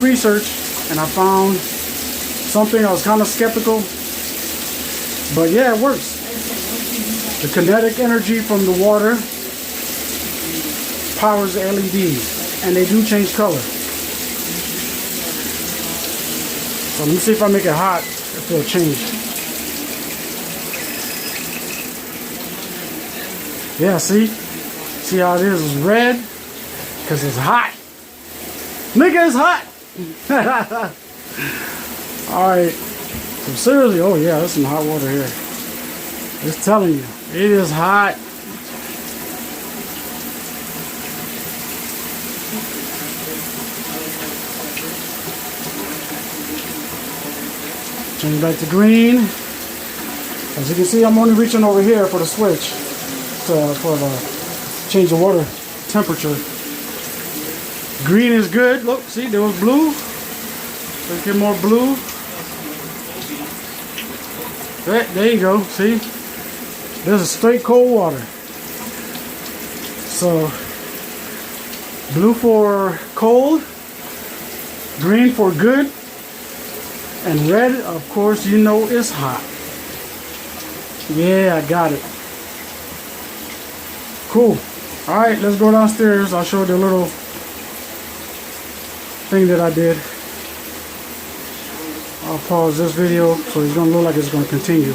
research and I found something. I was kind of skeptical, but yeah, it works. The kinetic energy from the water powers the LEDs, and they do change color. So let me see if I make it hot, if it'll change. Yeah, see how it is? It's red because it's hot. Nigga, it's hot. Alright, so seriously, oh yeah, there's some hot water here. Just telling you, it is hot. Change back to green. As you can see, I'm only reaching over here for the switch for the change the water temperature. Green is good. Look, see, there was blue. Let's get more blue. There you go. See, there's a straight cold water. So, blue for cold, green for good, and red, of course, you know, is hot. Yeah, I got it. Cool. All right, let's go downstairs. I'll show you the little thing that I did. I'll pause this video so it's gonna look like it's gonna continue.